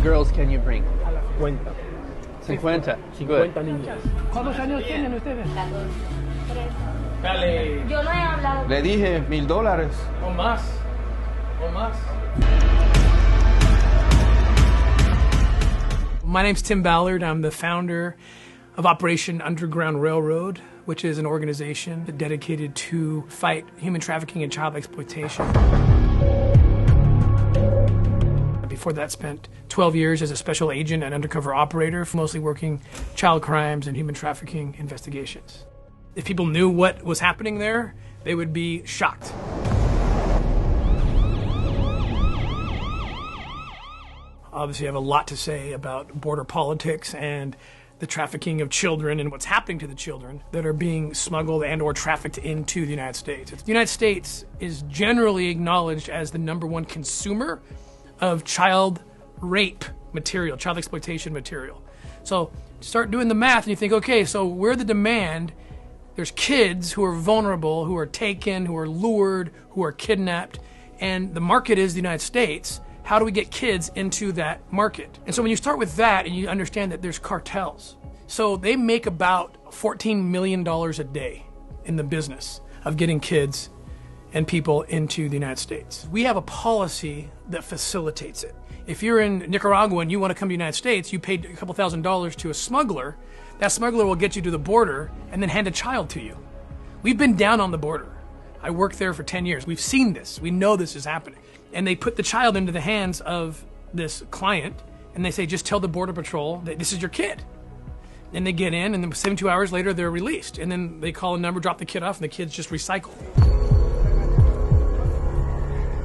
girls can you bring? 50. 50. 50 Good. niñas. ¿Cuántos años tienen ustedes? 13. Dale. Yo no he hablado. Le dije $1000. O más. O más. My name's Tim Ballard. I'm the founder of Operation Underground Railroad, which is an organization dedicated to fight human trafficking and child exploitation. Before that, spent 12 years as a special agent and undercover operator, mostly working child crimes and human trafficking investigations. If people knew what was happening there, they would be shocked. Obviously, I have a lot to say about border politics and the trafficking of children and what's happening to the children that are being smuggled and or trafficked into the United States. The United States is generally acknowledged as the #1 consumer of child rape material, child exploitation material. So start doing the math and you think, okay, so we're the demand. There's kids who are vulnerable, who are taken, who are lured, who are kidnapped, and the market is the United States. How do we get kids into that market? And so when you start with that and you understand that there's cartels, so they make about $14 million a day in the business of getting kids and people into the United States. We have a policy that facilitates it. If you're in Nicaragua and you want to come to the United States, you paid a couple $1,000s to a smuggler. That smuggler will get you to the border and then hand a child to you. We've been down on the border. I worked there for 10 years. We've seen this. We know this is happening. And they put the child into the hands of this client and they say, just tell the Border Patrol that this is your kid. And they get in and then 72 hours later they're released. And then they call a number, drop the kid off, and the kid's just recycled.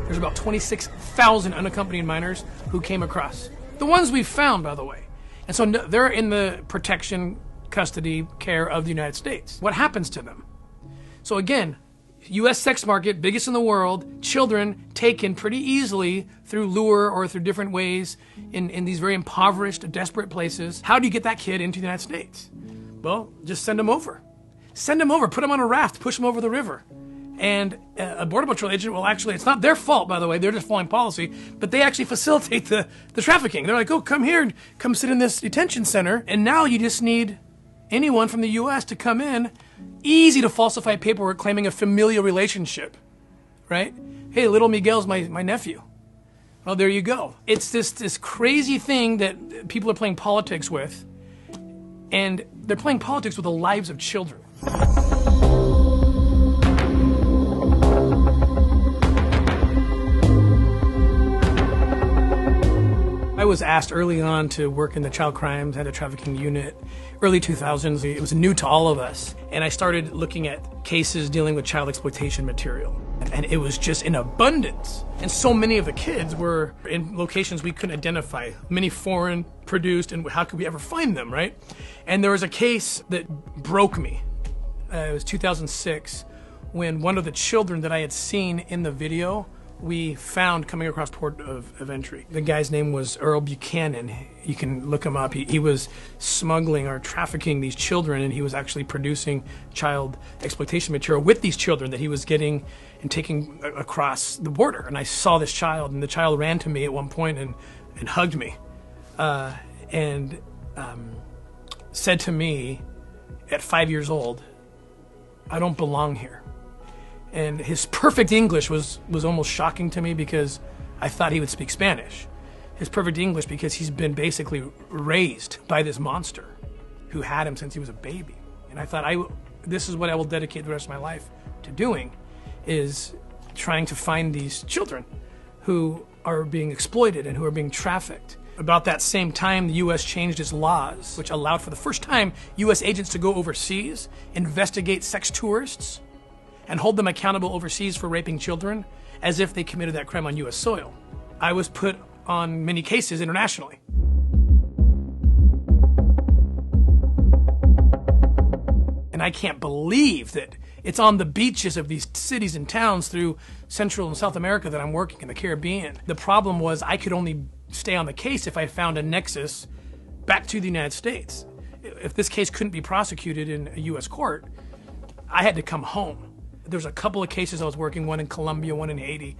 There's about 26,000 unaccompanied minors who came across. The ones we've found, by the way. And so they're in the protection, custody, care of the United States. What happens to them? So again, U.S. sex market, biggest in the world, children taken pretty easily through lure or through different ways in these very impoverished, desperate places. How do you get that kid into the United States? Well, just send them over. Send them over, put them on a raft, push them over the river. And a Border Patrol agent will actually, it's not their fault, by the way, they're just following policy, but they actually facilitate the trafficking. They're like, oh, come here and come sit in this detention center. And now you just need anyone from the U.S. to come in. Easy to falsify paperwork claiming a familial relationship, right? Hey, little Miguel's my nephew. Well, there you go. It's this crazy thing that people are playing politics with, and they're playing politics with the lives of children. I was asked early on to work in the child crimes and the trafficking unit, early 2000s. It was new to all of us. And I started looking at cases dealing with child exploitation material. And it was just in abundance. And so many of the kids were in locations we couldn't identify, many foreign produced, and how could we ever find them, right? And there was a case that broke me. It was 2006, when one of the children that I had seen in the video we found coming across port of entry. The guy's name was Earl Buchanan. You can look him up. He was smuggling or trafficking these children, and he was actually producing child exploitation material with these children that he was getting and taking across the border. And I saw this child, and the child ran to me at one point and hugged me and said to me at 5 years old, "I don't belong here." And his perfect English was almost shocking to me because I thought he would speak Spanish. His perfect English because he's been basically raised by this monster who had him since he was a baby. And I thought, this is what I will dedicate the rest of my life to doing, is trying to find these children who are being exploited and who are being trafficked. About that same time, the U.S. changed its laws, which allowed for the first time U.S. agents to go overseas, investigate sex tourists, and hold them accountable overseas for raping children as if they committed that crime on U.S. soil. I was put on many cases internationally. And I can't believe that it's on the beaches of these cities and towns through Central and South America that I'm working in the Caribbean. The problem was I could only stay on the case if I found a nexus back to the United States. If this case couldn't be prosecuted in a U.S. court, I had to come home. There's a couple of cases I was working, one in Colombia, one in Haiti,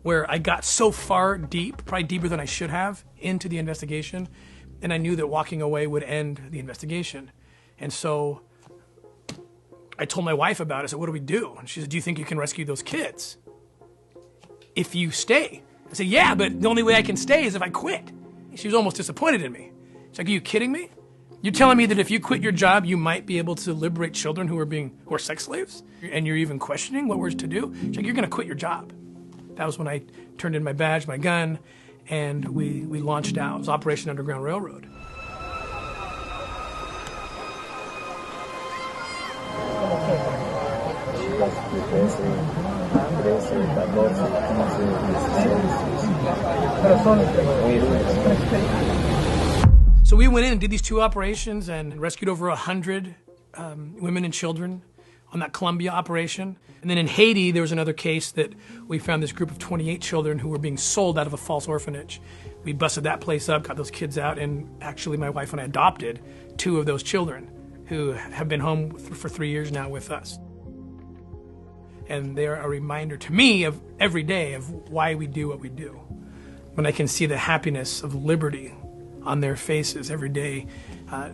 where I got so far deep, probably deeper than I should have, into the investigation, and I knew that walking away would end the investigation. And so I told my wife about it. I said, what do we do? And she said, do you think you can rescue those kids if you stay? I said, yeah, but the only way I can stay is if I quit. She was almost disappointed in me. She's like, are you kidding me? You're telling me that if you quit your job, you might be able to liberate children who are sex slaves? And you're even questioning what we're to do? She's like, you're gonna quit your job. That was when I turned in my badge, my gun, and we launched out. It was Operation Underground Railroad. So we went in and did these 2 operations and rescued over 100 women and children on that Colombia operation. And then in Haiti, there was another case that we found this group of 28 children who were being sold out of a false orphanage. We busted that place up, got those kids out, and actually my wife and I adopted 2 of those children who have been home for 3 years now with us. And they're a reminder to me of every day of why we do what we do. When I can see the happiness of liberty on their faces every day,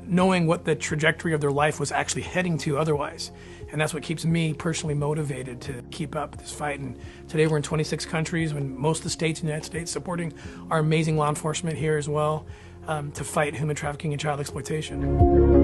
knowing what the trajectory of their life was actually heading to otherwise. And that's what keeps me personally motivated to keep up this fight. And today we're in 26 countries, when most of the states in the United States supporting our amazing law enforcement here as well, to fight human trafficking and child exploitation.